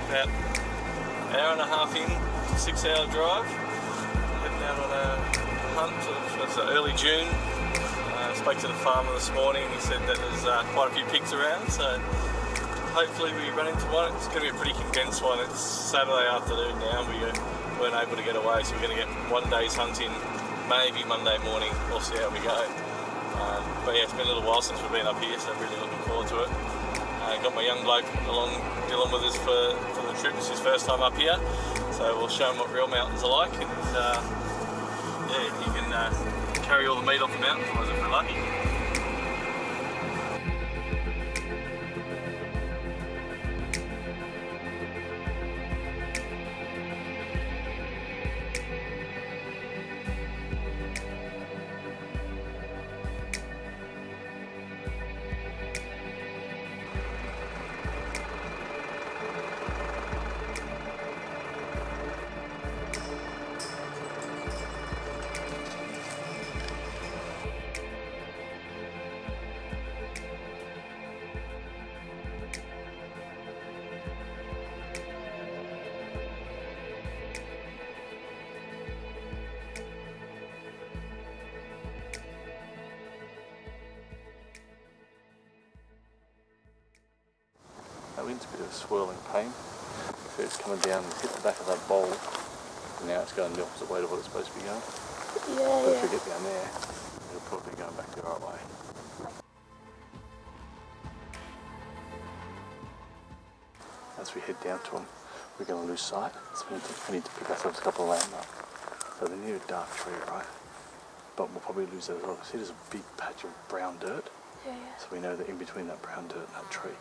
about an hour and a half in, 6-hour drive. Heading out on a hunt. It's early June. Spoke to the farmer this morning. He said that there's quite a few pigs around, so hopefully we run into one. It's going to be a pretty condensed one. It's Saturday afternoon now. We weren't able to get away, so we're going to get one day's hunting, maybe Monday morning. We'll see how we go. But yeah, it's been a little while since we've been up here, so really looking forward to it. Got my young bloke along Dylan with us for the trip. It's his first time up here, so we'll show him what real mountains are like, and yeah, he can carry all the meat off the mountain for us if we're lucky. That wind's a bit of a swirling pain. So it's coming down and hit the back of that bowl, and now it's going the opposite way to what it's supposed to be going. But if we get down there, it'll probably be going back the right way. As we head down to them, we're going to lose sight, so we need to pick ourselves a couple of landmarks. So they're near a dark tree, right? But we'll probably lose that as well. See, there's a big patch of brown dirt. So we know that in between that brown dirt and that tree.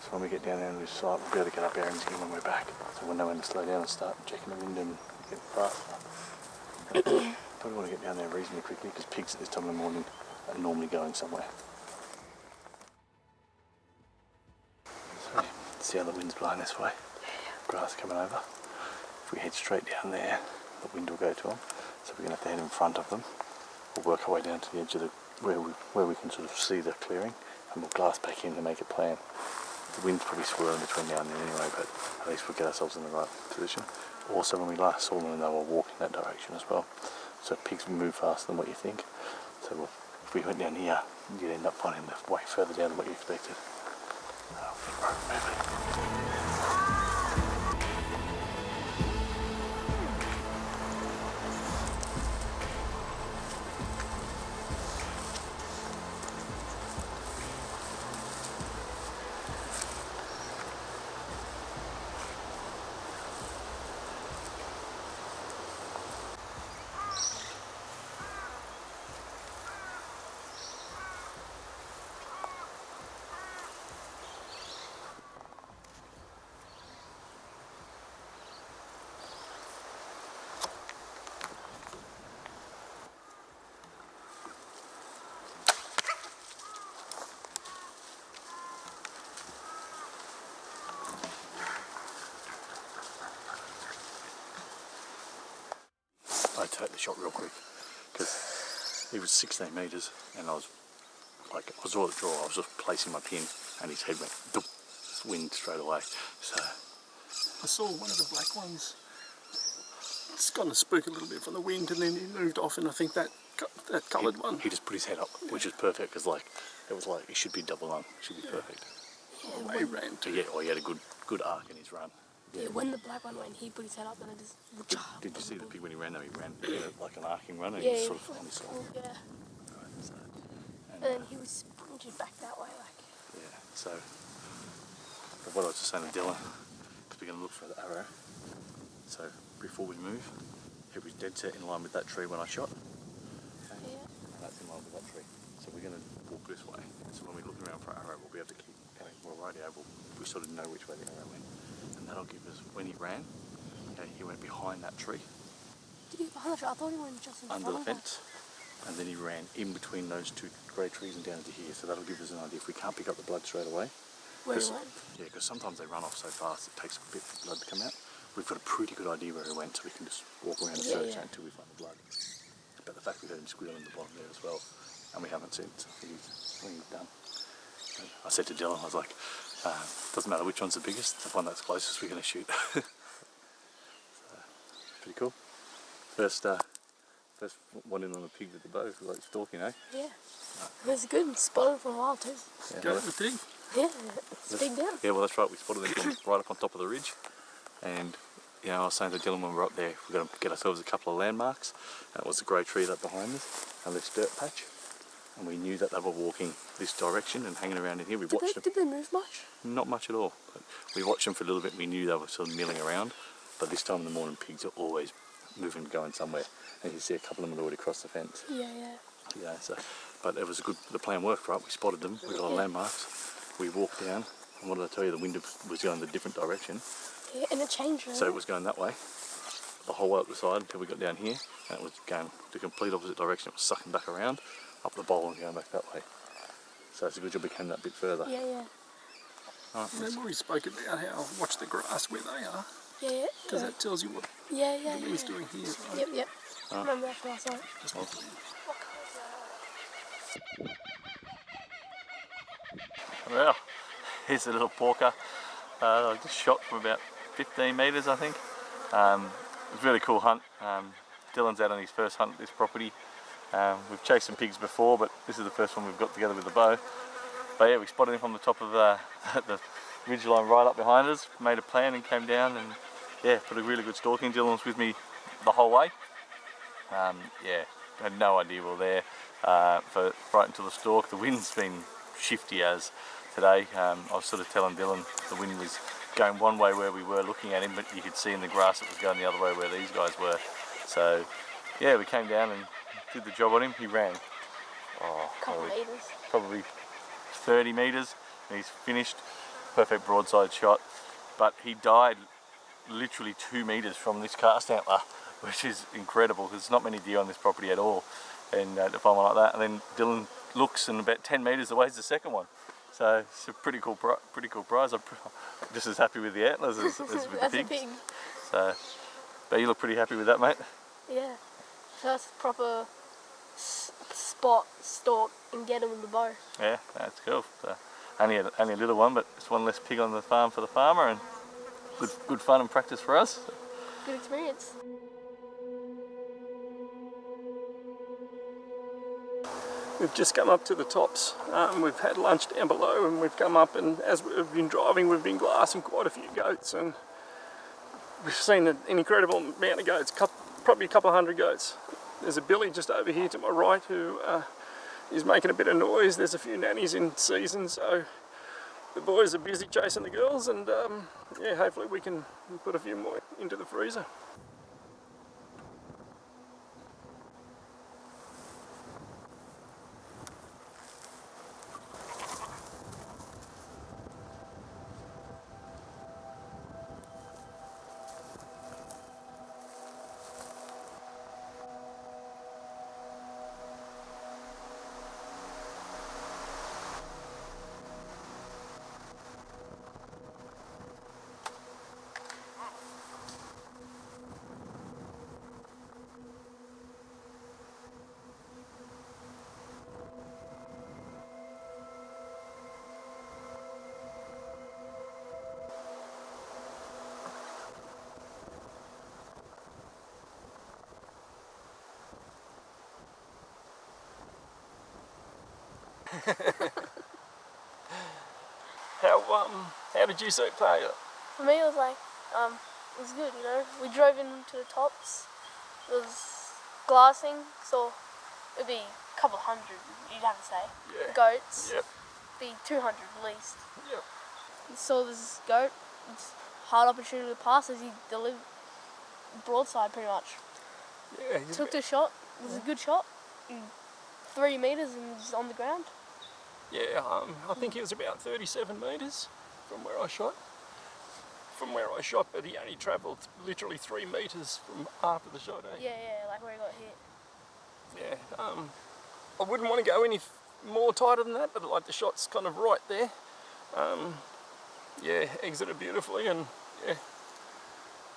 So when we get down there and lose sight, we'll be able to get our bearings again when we're back. So we'll know when to slow down and start checking the wind and get faster. Probably want to get down there reasonably quickly because pigs at this time of the morning are normally going somewhere. So see how the wind's blowing this way? Grass coming over. If we head straight down there, the wind will go to them. So we're going to have to head in front of them. We'll work our way down to the edge of where we can sort of see the clearing, and we'll glass back in to make a plan. The wind's probably swirling between now and then anyway, but at least we'll get ourselves in the right position. Also, when we last saw them, they were walking that direction as well. So pigs move faster than what you think. So if we went down here, you'd end up finding them way further down than what you expected. I take the shot real quick because he was 16 metres and I was all at draw. I was just placing my pin and his head went wind straight away. So I saw one of the black ones. It's gone to spook a little bit from the wind, and then he moved off, and I think that coloured one. He just put his head up, which is perfect because it was like it should be double lung. It should be perfect. Yeah, away ran too. Yeah, he had a good arc in his run. Yeah, when the black one went, he put his head up and it just... Did you see the pig when he ran though? He ran like an arcing run and yeah, he was sort of on his side. Yeah. Right, so, and then he was punching back that way, like... Yeah, so... But what I was just saying to Dylan, because we're going to look for the arrow. So, before we move, it was dead set in line with that tree when I shot. Okay? Yeah. And that's in line with that tree. So we're going to walk this way. So when we look around for an arrow, we'll be able to keep going more radio. We sort of know which way the arrow went. And that'll give us, when he ran, okay, he went behind that tree. Did he go behind the tree? I thought he went just in front under the of fence. And then he ran in between those two grey trees and down into here. So that'll give us an idea if we can't pick up the blood straight away. Where he went? Yeah, because sometimes they run off so fast it takes a bit for blood to come out. We've got a pretty good idea where he went, so we can just walk around and search until we find the blood. But the fact we heard him squeal in the bottom there as well, and we haven't seen it, I think he's done. I said to Dylan, I was like, Doesn't matter which one's the biggest, the one that's closest we're going to shoot. So, pretty cool. First one in on a pig with the bow, like stalking, eh? Yeah. That's good. Spotted for a while too. Yeah, Go with the pig. Yeah. It's big down. yeah, well that's right, we spotted them from right up on top of the ridge. And you know, I was saying to Dylan when we were up there, we're going to get ourselves a couple of landmarks. And it was a grey tree that behind us, and this dirt patch. And we knew that they were walking this direction and hanging around in here. We watched them. Did they move much? Not much at all. But we watched them for a little bit. We knew they were sort of milling around. But this time in the morning, pigs are always moving, going somewhere. And you see a couple of them had already crossed the fence. Yeah. Yeah, so, but it was a good, the plan worked, right? We spotted them, we got our landmarks, we walked down, and what did I tell you, the wind was going the different direction. Yeah, and it changed, right? So it was going that way, the whole way up the side until we got down here, and it was going the complete opposite direction. It was sucking back around, up the bowl and going back that way. So it's a good job we came that bit further. Yeah. Right, Remember we spoke about how watch the grass where they are, Yeah. because that tells you what Yeah. the wind's doing here. Right? Yep. Remember that from last night. well, here's a little porker. I just shot from about 15 metres, I think. It was a really cool hunt. Dylan's out on his first hunt at this property. We've chased some pigs before, but this is the first one we've got together with the bow. But yeah, we spotted him from the top of the ridge line right up behind us, made a plan and came down and yeah, put a really good stalking. Dylan was with me the whole way. Yeah, had no idea we were there for right until the stalk. The wind's been shifty as today. I was sort of telling Dylan the wind was going one way where we were looking at him, but you could see in the grass it was going the other way where these guys were. So yeah, we came down and did the job on him. He ran Couple meters. probably 30 metres and he's finished. Perfect broadside shot, but he died literally 2 metres from this cast antler, which is incredible because there's not many deer on this property at all, and to find one like that. And then Dylan looks and about 10 metres away is the second one. So it's a pretty cool prize. I'm just as happy with the antlers as with the pigs. Pig. So, but you look pretty happy with that, mate. Yeah. First proper spot, stalk, and get him with the bow. Yeah, that's cool. So, only a little one, but it's one less pig on the farm for the farmer, and good fun and practice for us. Good experience. We've just come up to the tops. We've had lunch down below and we've come up, and as we've been driving we've been glassing quite a few goats, and we've seen an incredible amount of goats, probably a couple of hundred goats. There's a billy just over here to my right who is making a bit of noise. There's a few nannies in season, so the boys are busy chasing the girls, and yeah, hopefully we can put a few more into the freezer. How did you see it play? For me, it was like, it was good, you know. We drove into the tops. It was glassing, so it'd be a couple hundred, you'd have to say. Yeah. Goats. Yep. Be 200 at least. Yep. We saw this goat. It's hard opportunity to pass as he delivered broadside pretty much. Yeah. Took the shot. It was a good shot. 3 meters and he's on the ground. Yeah, I think he was about 37 metres from where I shot. But he only travelled literally 3 metres from after the shot, eh? Yeah, like where he got hit. Yeah, I wouldn't want to go any more tighter than that, but like the shot's kind of right there. Yeah, exited beautifully, and yeah,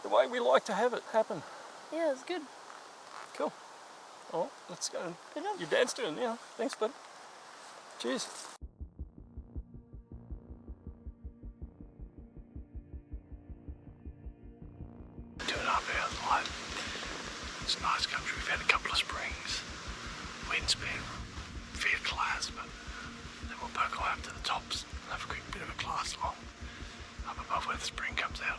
the way we like to have it happen. Yeah, it was good. Cool. Oh, let's go. Good job. Your dad's doing it, yeah. Thanks, bud. Cheers. Cheers. How, how did you see it play? For me, it was like, it was good, you know. We drove into the tops. It was glassing, so it'd be a couple hundred, you'd have to say. Yeah. springs, wingspan, fair class, but then we'll poke away up to the tops and have a quick bit of a class along up above where the spring comes out.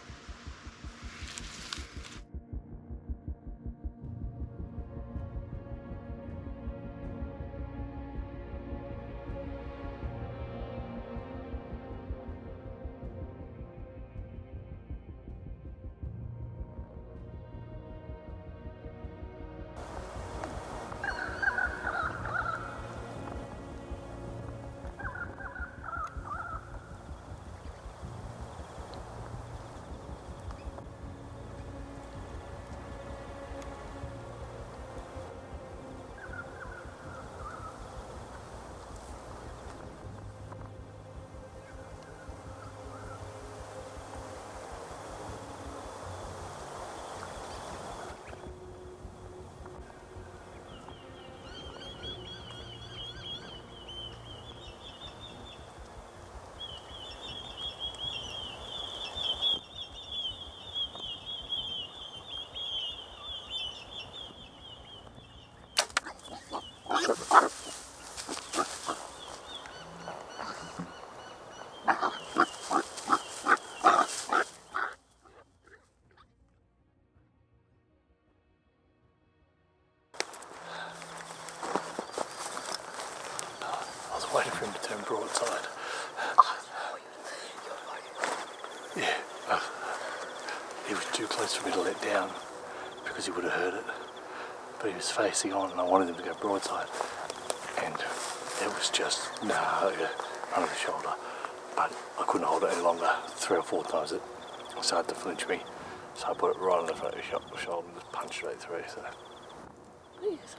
Waiting for him to turn broadside. Yeah, he was too close for me to let down because he would have heard it. But he was facing on and I wanted him to go broadside. And it was just, under the shoulder. But I couldn't hold it any longer. 3 or 4 times it started to flinch me. So I put it right on the front of his shoulder and just punched straight through. So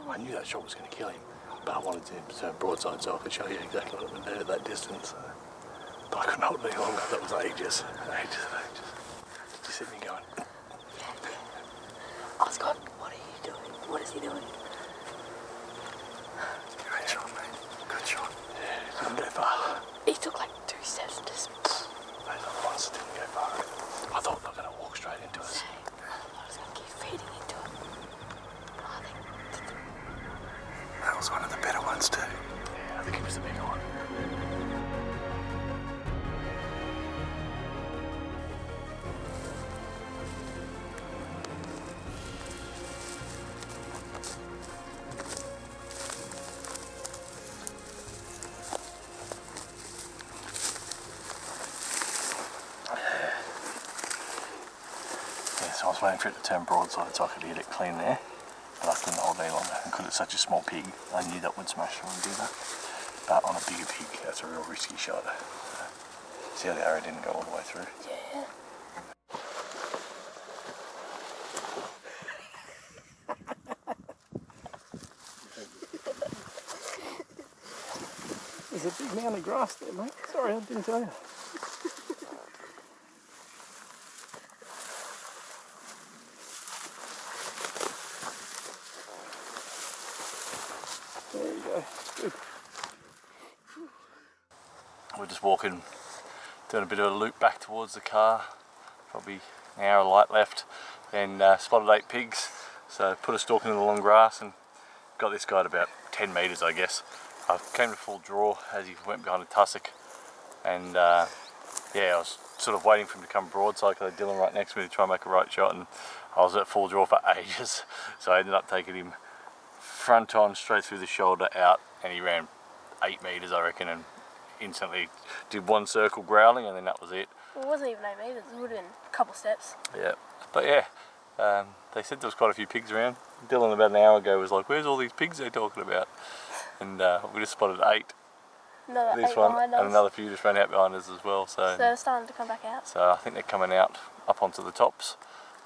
I knew that shot was going to kill him. But I wanted him to turn broadside so I could show you exactly what went there at that distance. But I couldn't hold it any longer. That was ages. Did you see me going? Oh, Scott, what are you doing? What is he doing? Great shot, mate. Good shot. Yeah, didn't go far. He took like 2 steps and just... Those other ones didn't go far. I thought they were going to walk straight into us. I was going to keep feeding into it. That was one of the better ones too. Yeah, I think it was the bigger one. Yeah, so I was waiting for it to turn broadside so I could get it clean there. But I couldn't hold any longer, and because it's such a small pig, I knew that would smash through and do that. But on a bigger pig, that's a real risky shot. See how the arrow didn't go all the way through? Yeah. There's a big mound of grass there, mate. Sorry, I didn't tell you. There you go. Good. We're just walking, doing a bit of a loop back towards the car. Probably an hour of light left, and spotted 8 pigs. So put a stalking in the long grass and got this guy at about 10 metres, I guess. I came to full draw as he went behind a tussock, and yeah, I was sort of waiting for him to come broadside because I had Dylan right next to me to try and make a right shot, and I was at full draw for ages. So I ended up taking him front on, straight through the shoulder, out, and he ran 8 metres, I reckon, and instantly did 1 circle growling, and then that was it. Well, it wasn't even 8 metres, it would have been a couple steps. Yeah, but yeah, they said there was quite a few pigs around. Dylan about an hour ago was like, "Where's all these pigs they're talking about?" And we just spotted 8. Another This 8 one, behind us. and another few just ran out behind us as well. So they're starting to come back out. So I think they're coming out up onto the tops,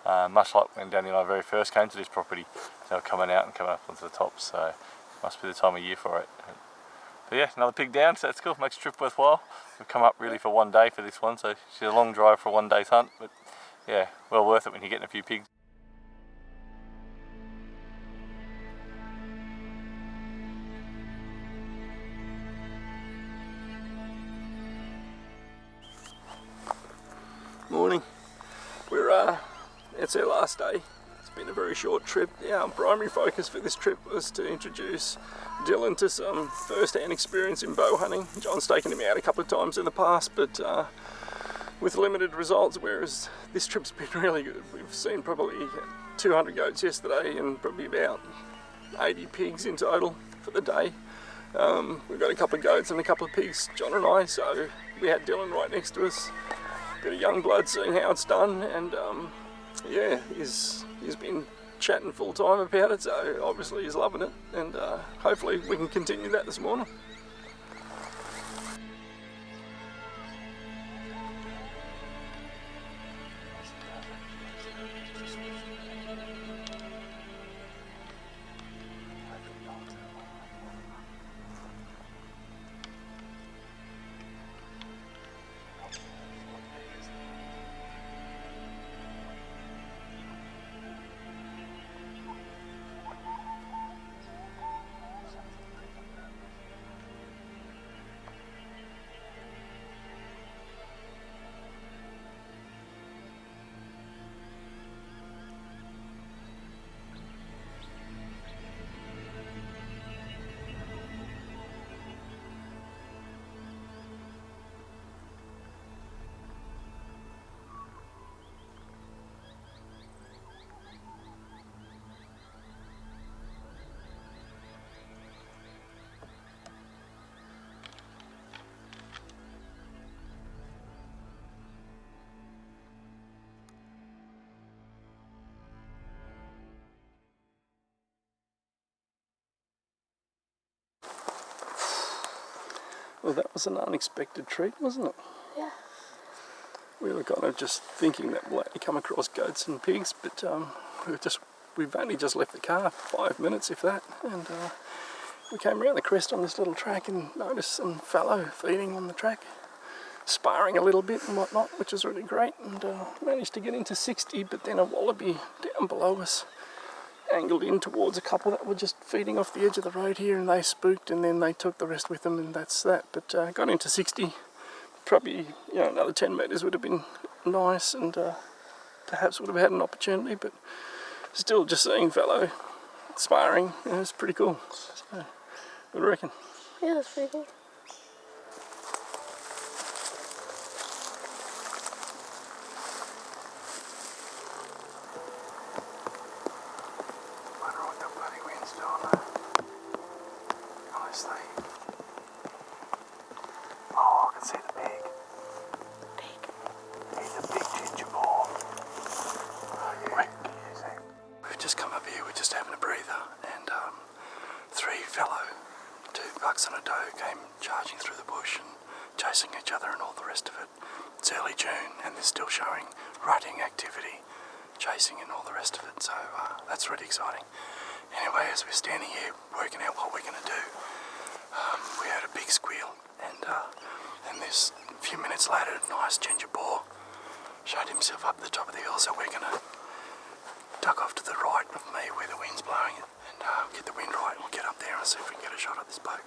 much like when Danny and I very first came to this property. They were coming out and coming up onto the tops, so it must be the time of year for it. But yeah, another pig down, so that's cool, makes the trip worthwhile. We've come up really for 1 day for this one, so it's a long drive for a 1 day's hunt, but yeah, well worth it when you're getting a few pigs. Morning. We're it's our last day. It's been a very short trip. Our primary focus for this trip was to introduce Dylan to some first-hand experience in bow hunting. John's taken him out a couple of times in the past, but with limited results, whereas this trip's been really good. We've seen probably 200 goats yesterday and probably about 80 pigs in total for the day. We've got a couple of goats and a couple of pigs, John and I, so we had Dylan right next to us. Bit of young blood seeing how it's done, and yeah, he's been chatting full time about it, so obviously he's loving it, and hopefully we can continue that this morning. Well, that was an unexpected treat, wasn't it? Yeah. We were kind of just thinking that we'll only come across goats and pigs, but we've only just left the car, 5 minutes if that, and we came around the crest on this little track and noticed some fallow feeding on the track, sparring a little bit and whatnot, which is really great, and managed to get into 60, but then a wallaby down below us angled in towards a couple that were just feeding off the edge of the road here, and they spooked, and then they took the rest with them, and that's that. But got into 60, probably another 10 metres would have been nice, and perhaps would have had an opportunity, but still just seeing fellow sparring, it's pretty cool. So, what do you reckon? Yeah, that's pretty cool. Oh, I can see the pig. He's a big ginger boar. Oh, yeah. Wait, we've just come up here, we're just having a breather, and three fellow, 2 bucks and a doe came charging through the bush and chasing each other and all the rest of it. It's early June and they're still showing rutting activity, chasing and all the rest of it, so that's really exciting. Anyway, as we're standing here working out what we're going to do, we heard a big squeal, and this a few minutes later, a nice ginger boar showed himself up the top of the hill, so we're going to duck off to the right of me where the wind's blowing it, and get the wind right, and we'll get up there and see if we can get a shot at this bloke.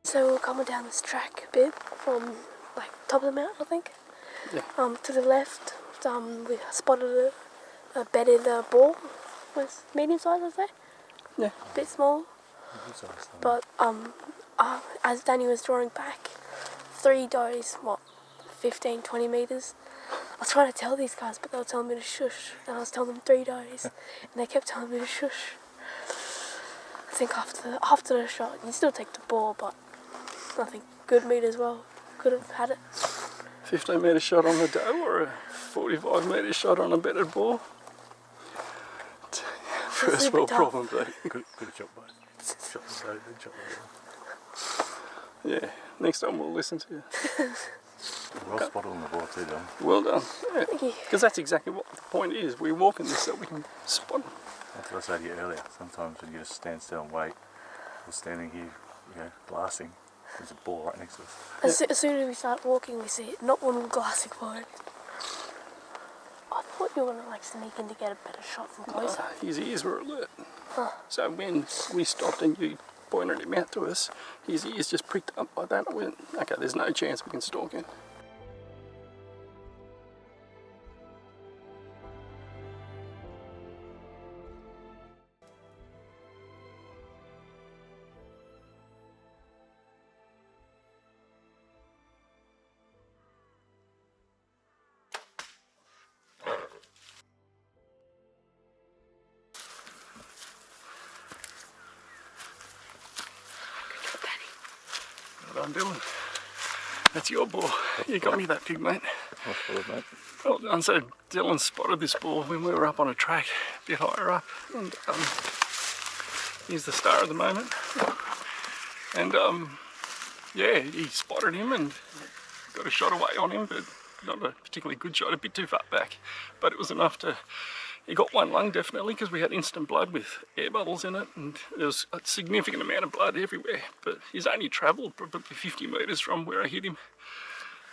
So we're coming down this track a bit from like top of the mountain, I think. Yeah. To the left, we spotted a bedded boar, was medium size, I'd say. Yeah. A bit small. But as Danny was drawing back, 3 does, 15, 20 metres. I was trying to tell these guys, but they were telling me to shush, and I was telling them 3 does, and they kept telling me to shush. I think after the shot, you still take the boar, but I think good meat as well. Could have had it. 15 metre shot on the doe or a 45 metre shot on a bedded boar? First world problem, though. Could have shot both. Shot the doe, then shot the boar. Yeah, next time we'll listen to you. Well spotted on the board too, Don. Well done. Yeah. Thank you. Because that's exactly what the point is. We're walking this so we can spot them. That's what I said to you earlier. Sometimes when you just stand still and wait, we're standing here, glassing. There's a boar right next to us. As soon as we start walking, we see it. Not one with glassing for it. I thought you were going to like sneak in to get a better shot from closer. His ears were alert. Huh. So when we stopped and you pointed him out to us, his ears just pricked up like that. I went, okay, there's no chance we can stalk him. Well done, Dylan. That's your boar. You got me that pig, mate. Well spotted, mate. Well done. So Dylan spotted this boar when we were up on a track, a bit higher up, and he's the star of the moment. And yeah, he spotted him and got a shot away on him, but not a particularly good shot, a bit too far back. But it was enough to. He got one lung definitely because we had instant blood with air bubbles in it, and there was a significant amount of blood everywhere. But he's only travelled probably 50 metres from where I hit him.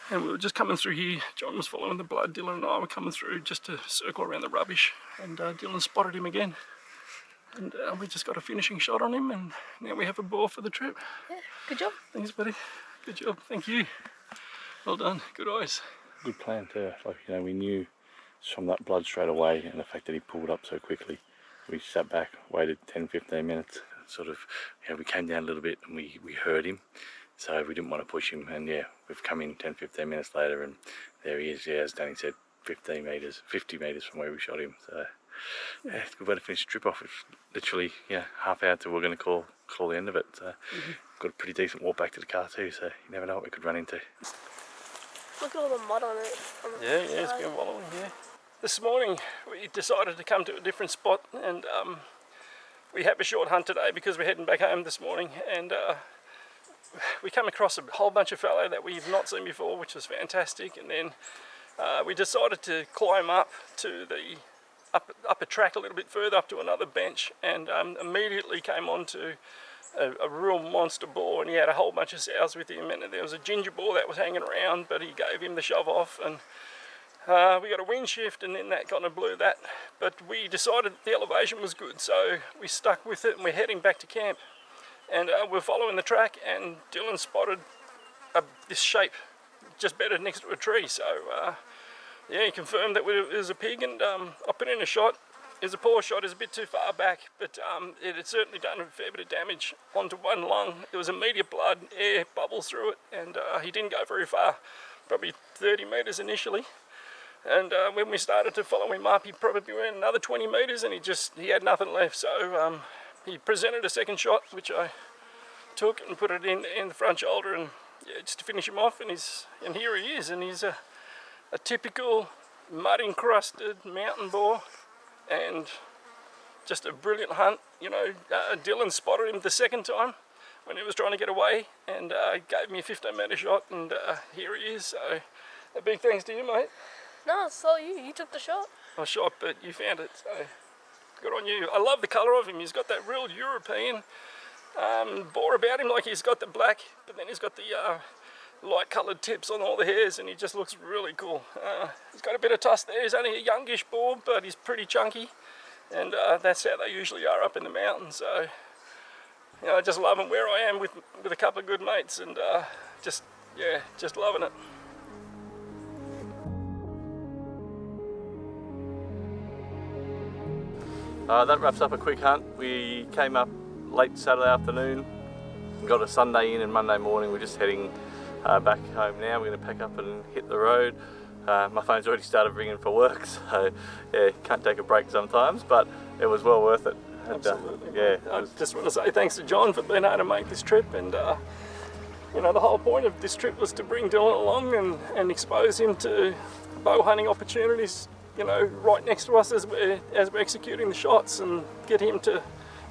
And we were just coming through here. John was following the blood. Dylan and I were coming through just to circle around the rubbish. And Dylan spotted him again. And we just got a finishing shot on him. And now we have a boar for the trip. Yeah, good job. Thanks, buddy. Good job. Thank you. Well done. Good eyes. Good plan too. Like, we knew from that blood straight away, and the fact that he pulled up so quickly. We sat back, waited 10-15 minutes, sort of, we came down a little bit and we heard him. So we didn't want to push him, and we've come in 10-15 minutes later and there he is, as Danny said, 50 metres from where we shot him. So it's a good way to finish the trip off. It's literally, half hour till we're going to call the end of it. So got a pretty decent walk back to the car too, so you never know what we could run into. Look at all the mud on it. It's been wallowing, This morning we decided to come to a different spot, and we have a short hunt today because we're heading back home this morning, and we come across a whole bunch of fallow that we've not seen before, which was fantastic. And then we decided to climb up to the up a track a little bit further, up to another bench, and immediately came onto a real monster boar, and he had a whole bunch of sows with him, and there was a ginger boar that was hanging around, but he gave him the shove off, and we got a wind shift, and then that kind of blew that. But we decided the elevation was good, so we stuck with it, and we're heading back to camp. And we're following the track, and Dylan spotted this shape just bedded next to a tree. So he confirmed that it was a pig, and I put in a shot. It was a poor shot, it was a bit too far back, but it had certainly done a fair bit of damage onto one lung. There was immediate blood, air bubbles through it, and he didn't go very far, probably 30 metres initially. And when we started to follow him up, he probably went another 20 metres, and he had nothing left. So he presented a second shot, which I took and put it in the front shoulder, and just to finish him off. And here he is, and he's a typical mud encrusted mountain boar, and just a brilliant hunt. Dylan spotted him the second time when he was trying to get away, and gave me a 15-metre shot, and here he is. So a big thanks to you, mate. No, it's all you. You took the shot. I shot, but you found it, so good on you. I love the colour of him. He's got that real European boar about him, like he's got the black, but then he's got the light coloured tips on all the hairs, and he just looks really cool. He's got a bit of tusk there. He's only a youngish boar, but he's pretty chunky, and that's how they usually are up in the mountains. So I just love him where I am with a couple of good mates, and just loving it. That wraps up a quick hunt. We came up late Saturday afternoon, got a Sunday in, and Monday morning we're just heading back home now. We're going to pack up and hit the road. My phone's already started ringing for work, so can't take a break sometimes, but it was well worth it. Absolutely. I just want to say thanks to John for being able to make this trip, and the whole point of this trip was to bring Dylan along and expose him to bow hunting opportunities, right next to us as we're executing the shots, and get him to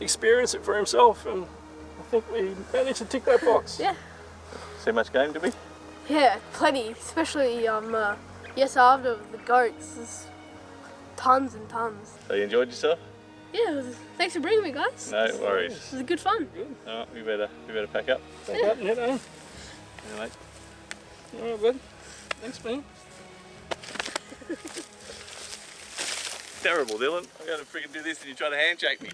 experience it for himself. And I think we managed to tick that box. Yeah. See much game, did we? Yeah, plenty. Especially yes, after the goats, there's tons and tons. So you enjoyed yourself? Yeah, thanks for bringing me, guys. No worries. This was good fun. Alright, we better pack up. Pack up and head home. Yeah, mate. Alright, bud. Thanks, man. Terrible, Dylan. I'm going to freaking do this and you try to handshake me.